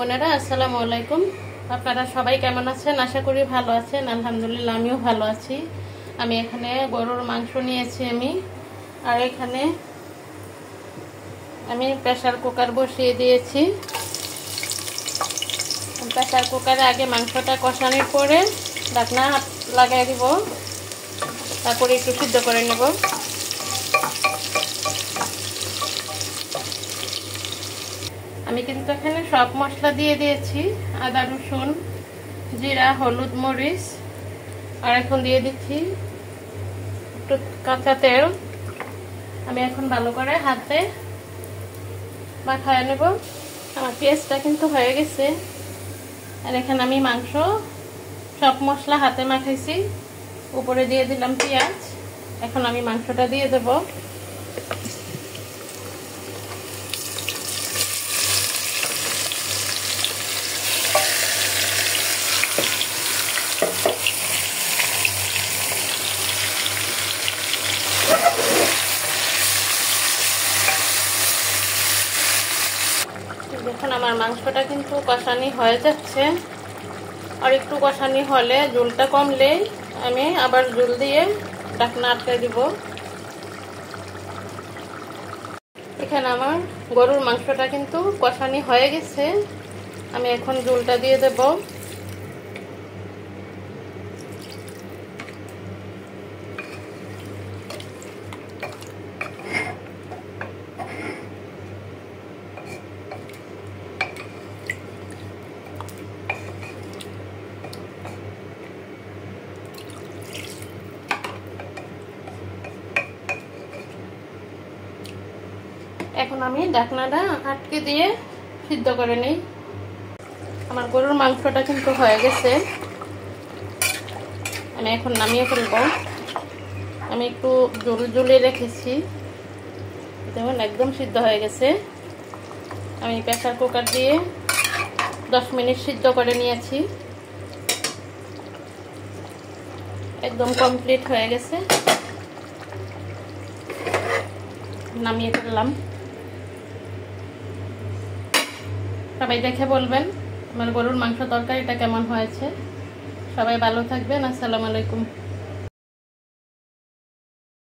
বোনেরা, আসসালামু আলাইকুম। আপনারা সবাই কেমন আছেন? আশা করি ভালো আছেন। আলহামদুলিল্লাহ, আমিও ভালো আছি। আমি এখানে গরুর মাংস নিয়েছি আর এখানে আমি প্রেসার কুকার বসিয়ে দিয়েছি। প্রেসার কুকারে আগে মাংসটা কষানোর পরে ঢাকনা লাগাই দিব, তারপরে একটু সিদ্ধ করে নেব। আমি কিন্তু এখানে সব মশলা দিয়ে দিয়েছি, আদা, রসুন, জিরা, হলুদ, মরিচ, আর এখন দিয়ে দিচ্ছি একটু কাঁচা তেল। আমি এখন ভালো করে হাতে মাখায় নেব। আমার পেঁয়াজটা কিন্তু হয়ে গেছে। আর এখানে আমি মাংস সব মশলা হাতে মাখাইছি, উপরে দিয়ে দিলাম পেঁয়াজ। এখন আমি মাংসটা দিয়ে দেব। দেখুন আমার মাংসটা কিন্তু কষানি হয়ে যাচ্ছে। আর একটু কষানি হলে, ঝোলটা কমলে আমি আবার ঝোল দিয়ে ঢাকনা আটকে দিব। এখানে আমার গরুর মাংসটা কিন্তু কষানি হয়ে গেছে। আমি এখন ঝোলটা দিয়ে দেব। এখন আমি ঢাকনাটা আটকে দিয়ে সিদ্ধ করে নিই। আমার গরুর মাংসটা কিন্তু হয়ে গেছে। আমি এখন নামিয়ে ফেলবো। আমি একটু ঝোলে রেখেছি, দেখুন একদম সিদ্ধ হয়ে গেছে। আমি প্রেসার কুকার দিয়ে 10 মিনিট সিদ্ধ করে নিয়েছি, একদম কমপ্লিট হয়ে গেছে। নামিয়ে ফেললাম। সবাই দেখে বলবেন আমার গরুর মাংস তরকারিটা কেমন হয়েছে। সবাই ভালো থাকবেন। আসসালামু আলাইকুম।